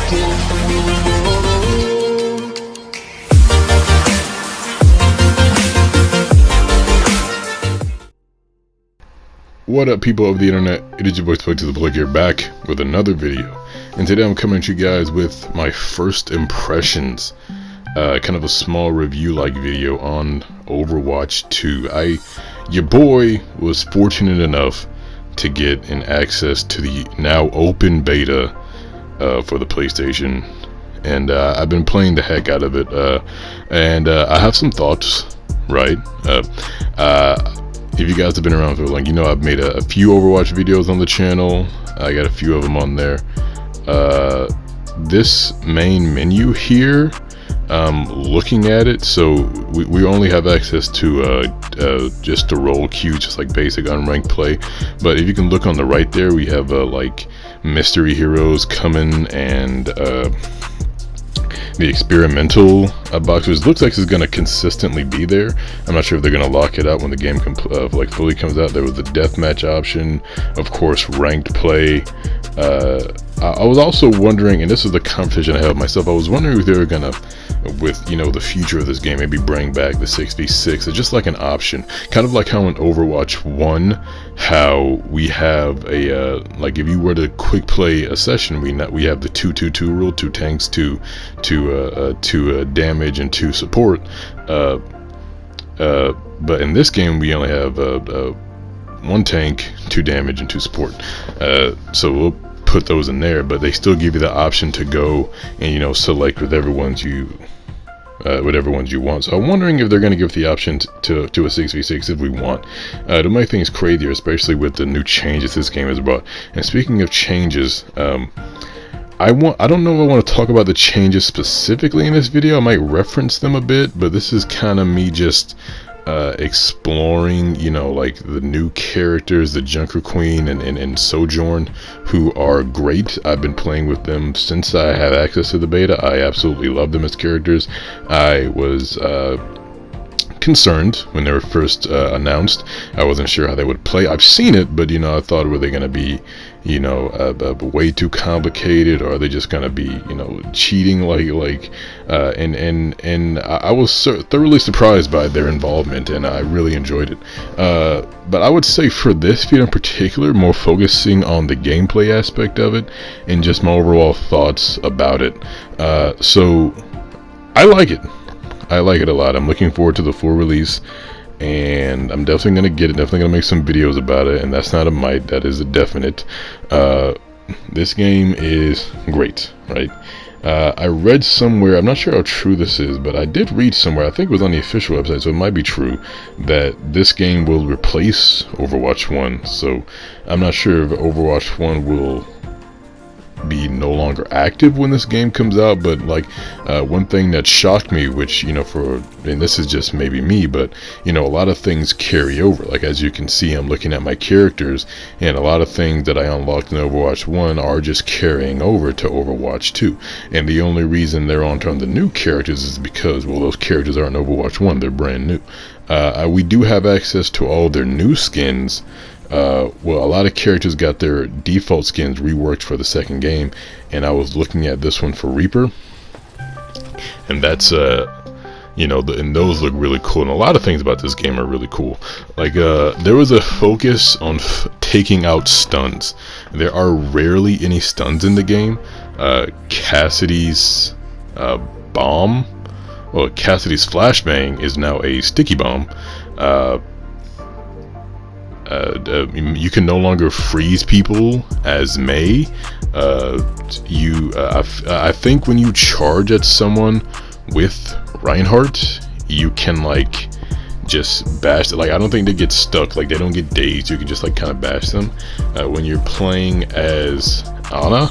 What up, people of the internet? It is your boy Played Overwatch here, back with another video, and today I'm coming to you guys with my first impressions, kind of a small review like video on Overwatch 2. Your boy was fortunate enough to get an access to the now open beta for the PlayStation, and I've been playing the heck out of it, and I have some thoughts, right? If you guys have been around for long, you know I've made a few Overwatch videos on the channel. I got a few of them on there. This main menu here, looking at it, so we only have access to just the role queue, just like basic unranked play. But if you can look on the right there, we have like mystery heroes coming, and the experimental box, which looks like it's going to consistently be there. I'm not sure if they're going to lock it up when the game like fully comes out. There was the deathmatch option, of course, ranked play. I was also wondering, and this is the conversation I had with myself, I was wondering if they were going to, with, you know, the future of this game, maybe bring back the 6v6. It's just like an option, kind of like how in Overwatch 1, how we have a like if you were to quick play a session, we have the 2-2-2 rule, 2 tanks, 2 damage and 2 support, but in this game we only have 1 tank, 2 damage and 2 support, so we'll put those in there, but they still give you the option to go and, you know, select whatever ones you want. So I'm wondering if they're going to give the option to a 6v6 if we want, to make things crazier, especially with the new changes this game has brought. And speaking of changes, I don't know if I want to talk about the changes specifically in this video. I might reference them a bit, but this is kind of me just exploring, you know, like the new characters, the Junker Queen and Sojourn, who are great. I've been playing with them since I had access to the beta. I absolutely love them as characters. I was concerned when they were first announced. I wasn't sure how they would play. I've seen it, but, you know, I thought, were they going to be, you know, way too complicated, or are they just going to be, you know, cheating and I was thoroughly surprised by their involvement, and I really enjoyed it. But I would say for this video in particular, more focusing on the gameplay aspect of it and just my overall thoughts about it. So I like it. I like it a lot. I'm looking forward to the full release, and I'm definitely going to get it, definitely going to make some videos about it, and that's not a might, that is a definite. This game is great, right? I read somewhere, I'm not sure how true this is, but I did read somewhere, I think it was on the official website, so it might be true, that this game will replace Overwatch 1, so I'm not sure if Overwatch 1 will be no longer active when this game comes out, but like one thing that shocked me, which, you know, and this is just maybe me, but, you know, a lot of things carry over. Like, as you can see, I'm looking at my characters, and a lot of things that I unlocked in Overwatch 1 are just carrying over to Overwatch 2, and the only reason they're on the new characters is because, well, those characters aren't Overwatch 1, they're brand new. We do have access to all their new skins. Well, a lot of characters got their default skins reworked for the second game, and I was looking at this one for Reaper, and that's you know, and those look really cool, and a lot of things about this game are really cool. Like, there was a focus on taking out stuns. There are rarely any stuns in the game. Cassidy's bomb, well, Cassidy's flashbang is now a sticky bomb. You can no longer freeze people as Mei. I think when you charge at someone with Reinhardt, you can like just bash it. Like, I don't think they get stuck, like they don't get dazed. You can just like kind of bash them. When you're playing as Ana,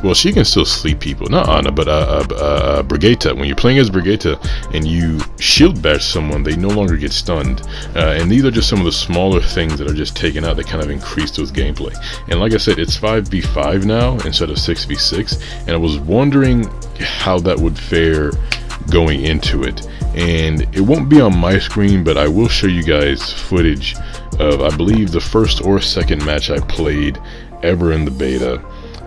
well, she can still sleep people, not Ana, but Brigitte. When you're playing as Brigitte and you shield bash someone, they no longer get stunned, and these are just some of the smaller things that are just taken out that kind of increase those gameplay. And like I said, it's 5v5 now instead of 6v6, and I was wondering how that would fare going into it. And it won't be on my screen, but I will show you guys footage of, I believe, the first or second match I played ever in the beta.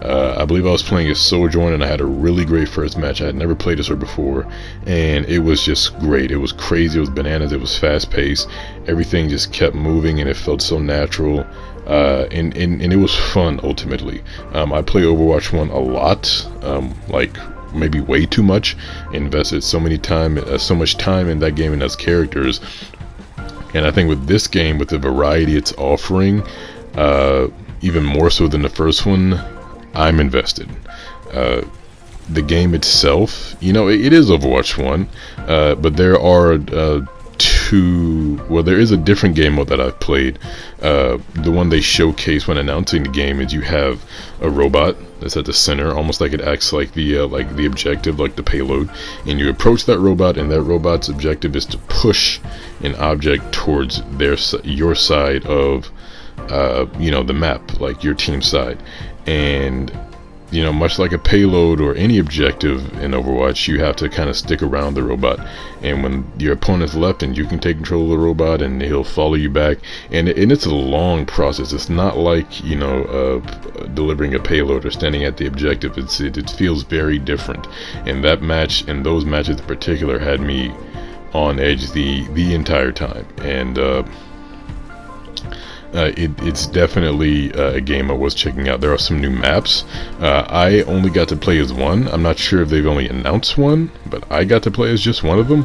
I believe I was playing as Sojourn, and I had a really great first match. I had never played as her before, and it was just great. It was crazy, it was bananas, it was fast paced, everything just kept moving, and it felt so natural. And it was fun ultimately. I play Overwatch 1 a lot, like maybe way too much. Invested so much time in that game and those characters. And I think with this game, with the variety it's offering, even more so than the first one, I'm invested. The game itself, it is Overwatch 1, but there are there is a different game mode that I've played. The one they showcase when announcing the game is you have a robot that's at the center, almost like it acts like the objective, like the payload, and you approach that robot, and that robot's objective is to push an object towards your side of the map, like your team side. And much like a payload or any objective in Overwatch, you have to kind of stick around the robot, and when your opponent's left, and you can take control of the robot, and he'll follow you back, and it's a long process. It's not like delivering a payload or standing at the objective. It feels very different, and that match, and those matches in particular, had me on edge the entire time. And it's definitely a game I was checking out. There are some new maps. I only got to play as one. I'm not sure if they've only announced one, but I got to play as just one of them.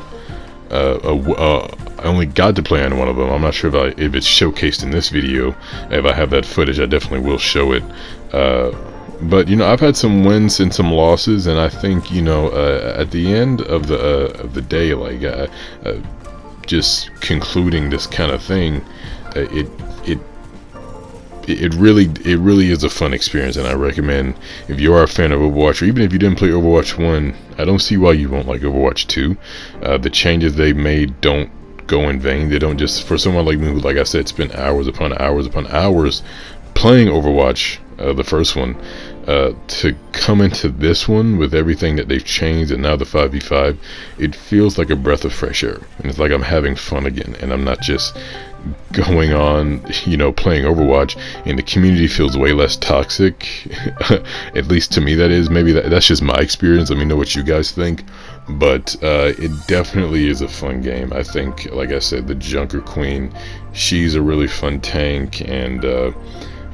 I only got to play on one of them. I'm not sure if it's showcased in this video. If I have that footage, I definitely will show it. But I've had some wins and some losses, and I think at the end of the day, like just concluding this kind of thing, it really is a fun experience, and I recommend, if you are a fan of Overwatch, or even if you didn't play Overwatch 1, I don't see why you won't like Overwatch 2. The changes they made don't go in vain. They don't just, for someone like me who, like I said, spent hours upon hours upon hours playing Overwatch, the first one, to come into this one with everything that they've changed, and now the 5v5, it feels like a breath of fresh air, and it's like I'm having fun again, and I'm not just going on playing Overwatch, and the community feels way less toxic. At least to me, that is. Maybe that's just my experience. Let me know what you guys think. But it definitely is a fun game. I think, like I said, the Junker Queen, she's a really fun tank, and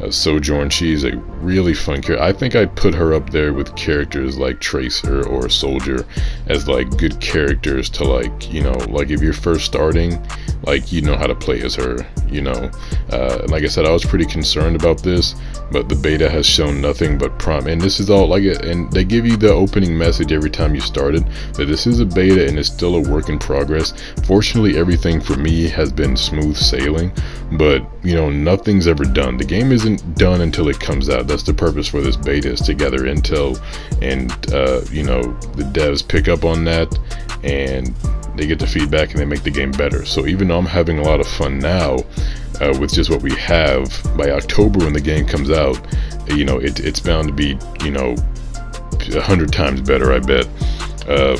Sojourn, she's a really fun character. I think I'd put her up there with characters like Tracer or Soldier as like good characters to like if you're first starting, like how to play as her. Like I said, I was pretty concerned about this, but the beta has shown nothing but and this is all and they give you the opening message every time you start it, that this is a beta and it's still a work in progress. Fortunately, everything for me has been smooth sailing, but nothing's ever done. The game isn't done until it comes out. That's the purpose for this beta, is to gather intel, and the devs pick up on that, and they get the feedback, and they make the game better. So even though I'm having a lot of fun now with just what we have, by October when the game comes out, it's bound to be 100 times better, I bet. I'm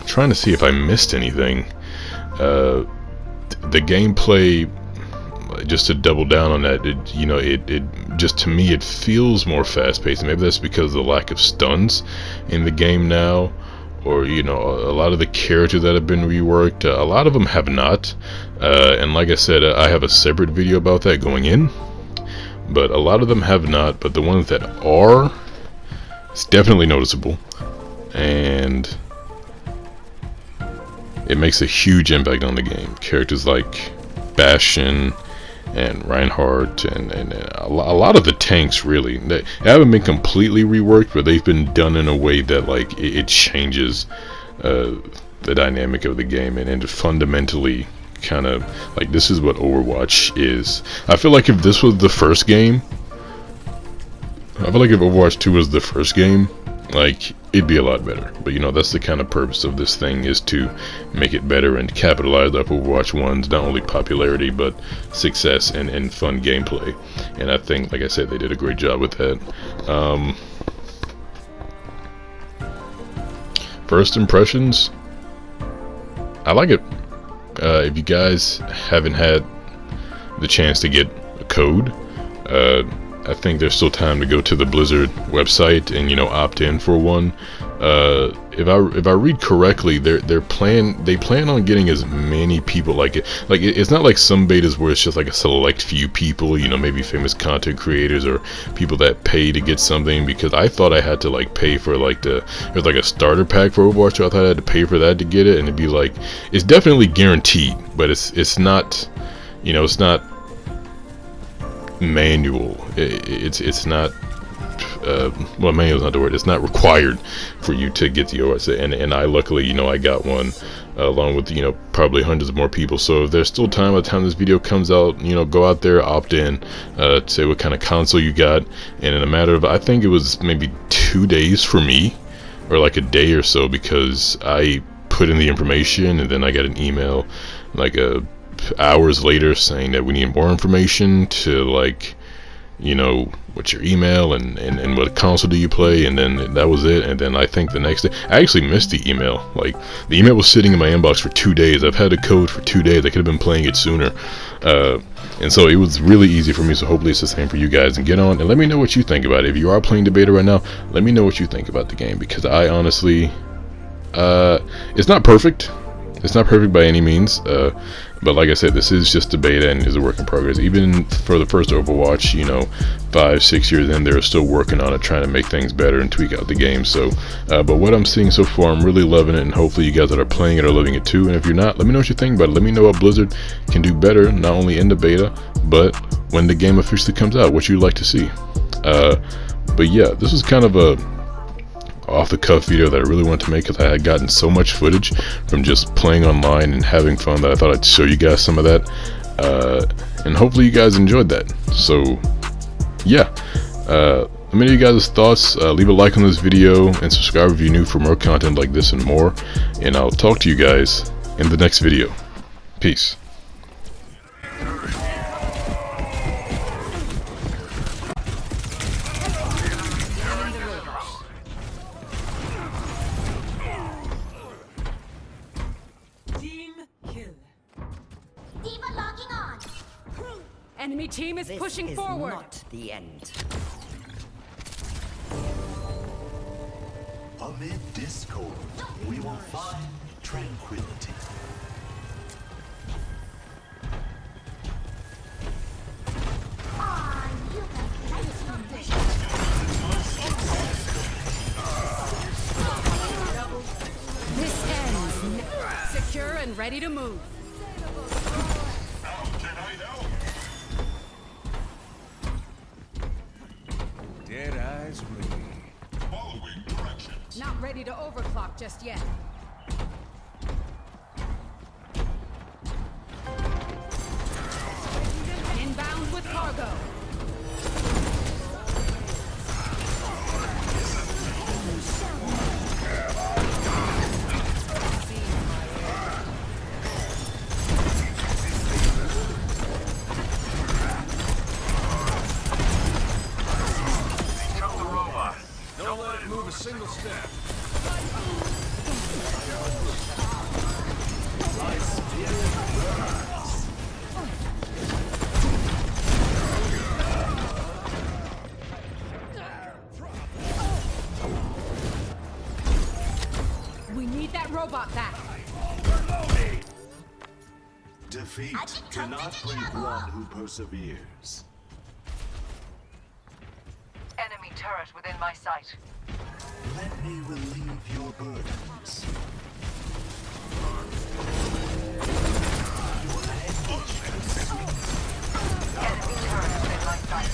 trying to see if I missed anything. The gameplay, just to double down on that, it just, to me, it feels more fast-paced. Maybe that's because of the lack of stuns in the game now, or a lot of the characters that have been reworked, a lot of them have not, and like I said, I have a separate video about that going in, but a lot of them have not. But the ones that are, it's definitely noticeable, and it makes a huge impact on the game. Characters like Bastion and Reinhardt, and a lot of the tanks, really, they haven't been completely reworked, but they've been done in a way that like it changes the dynamic of the game, and fundamentally kind of like, this is what Overwatch is. I feel like if this was the first game, I feel like if Overwatch 2 was the first game, like, it'd be a lot better. But that's the kind of purpose of this thing, is to make it better and capitalize off Overwatch 1's not only popularity but success and fun gameplay. And I think, like I said, they did a great job with that. First impressions, I like it. If you guys haven't had the chance to get a code, I think there's still time to go to the Blizzard website and, you know, opt in for one. If I read correctly, they plan on getting as many people it's not like some betas where it's just like a select few people, you know, maybe famous content creators or people that pay to get something, because I thought I had to like pay for there's like a starter pack for Overwatch, so I thought I had to pay for that to get it, and it'd be like, it's definitely guaranteed, but it's not, you know, it's not manual. It's not well, manual is not the word. It's not required for you to get the OS, and I luckily, you know, I got one along with, you know, probably hundreds of more people. So if there's still time by the time this video comes out, you know, go out there, opt in, say what kind of console you got, and in a matter of, I think it was maybe 2 days for me, or like a day or so, because I put in the information and then I got an email like hours later saying that we need more information to, like, you know, what's your email and what console do you play, and then that was it. And then I think the next day, I actually missed the email. Like, the email was sitting in my inbox for 2 days. I've had a code for 2 days. I could have been playing it sooner, and so it was really easy for me. So hopefully it's the same for you guys, and get on and let me know what you think about it. If you are playing the beta right now, let me know what you think about the game, because I honestly, it's not perfect. It's not perfect by any means, but like I said, this is just a beta and is a work in progress. Even for the first Overwatch, you know, 5-6 years in, they're still working on it, trying to make things better and tweak out the game. So, but what I'm seeing so far, I'm really loving it, and hopefully you guys that are playing it are loving it too. And if you're not, let me know what you think about it. Let me know what Blizzard can do better, not only in the beta, but when the game officially comes out, what you'd like to see. But yeah, this was kind of a off-the-cuff video that I really wanted to make, because I had gotten so much footage from just playing online and having fun that I thought I'd show you guys some of that, and hopefully you guys enjoyed that. So yeah, let me know you guys' thoughts. Leave a like on this video and subscribe if you're new for more content like this and more, and I'll talk to you guys in the next video. Peace. Enemy team is pushing forward. Not the end. Amid discord, we will find tranquility. This ends. Secure and ready to move. Dead eyes ready. Following directions. Not ready to overclock just yet. Inbound with cargo. Don't let it move a single step. We need that robot back. Defeat cannot break one who perseveres. Enemy turret within my sight. Let me relieve your burdens. Enemy turret within my sight.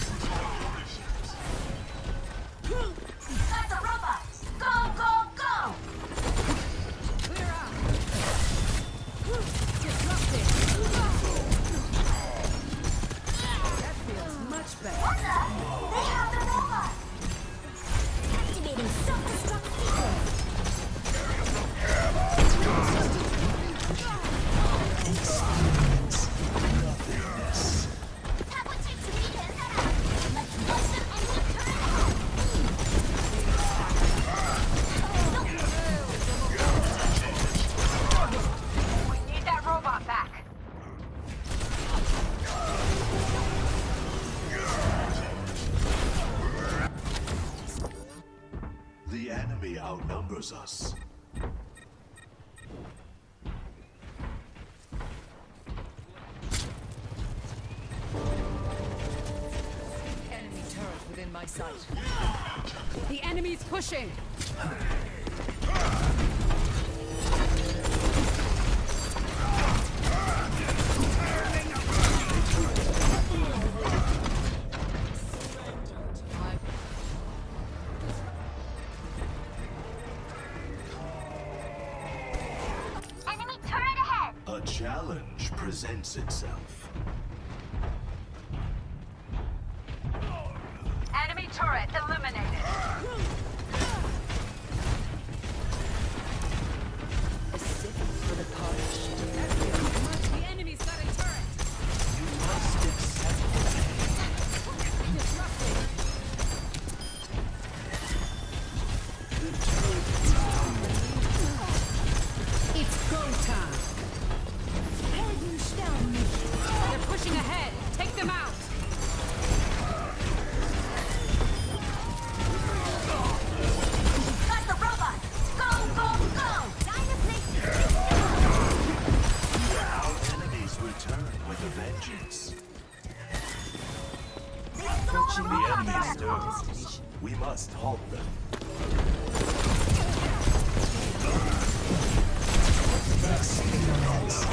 Got the robot! Go, go, go! Clear out. Disrupted. That feels much better. They have the robot! Activating self-destruct sequence. Experience nothingness. 他不支持你人的啦 The enemy outnumbers us. Enemy turret within my sight. The enemy's pushing. Enemy turret ahead. A challenge presents itself. Enemy turret eliminated. A sip for the polished. The enemy's got a turret. You must accept Disrupting. It's go time. They're pushing ahead. Take them out. Got the robot. Go, go, go. our enemies return with a vengeance. Approaching the enemy's turret. We must halt them. This ends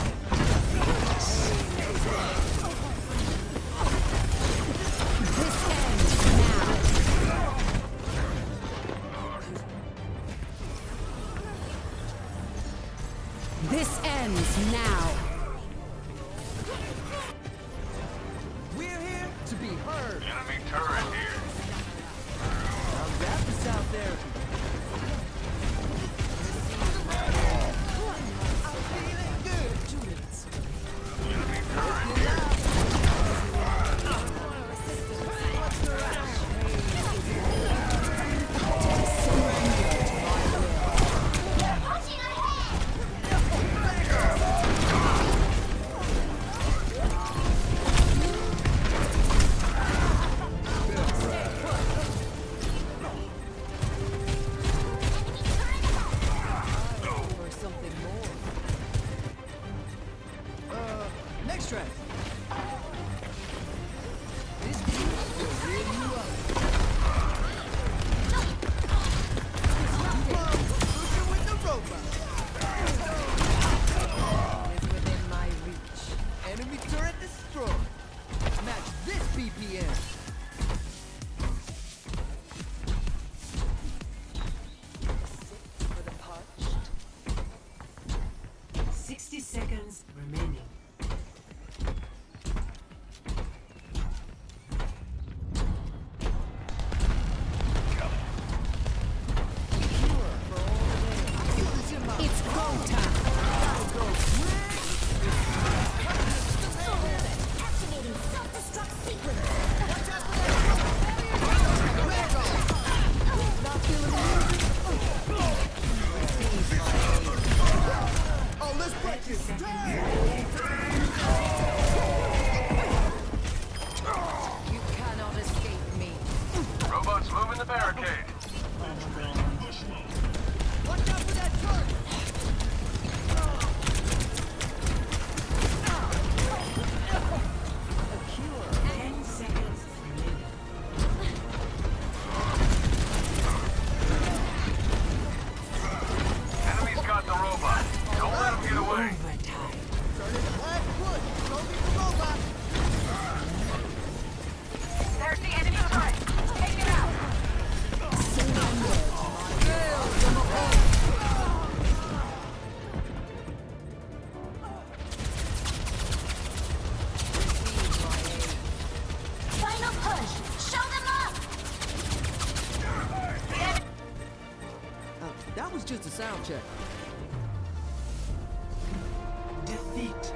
now. This ends now. We're here to be heard. Enemy turret here. Now that the sound therapy. I'm feeling good. 2 minutes. Enemy turret here. Pushing ahead. Or something more. Next track. This beat will rear you up. Looking with the robot. Is within my reach. Enemy turret destroyed. Match this BPM. For the parched. 60 seconds remaining. It's go time. Activating self-destruct sequence. Not feeling the Oh, let's break this. You cannot escape me. Robots moving the barricade. Watch out for that turret. A cure. 10 seconds remaining. Enemy's got the robot. Don't let him get away. Overtime. Turn it black foot. Don't get the robot. There's the enemy turret. Take it out. Final push. Show them up. That was just a sound check. Defeat.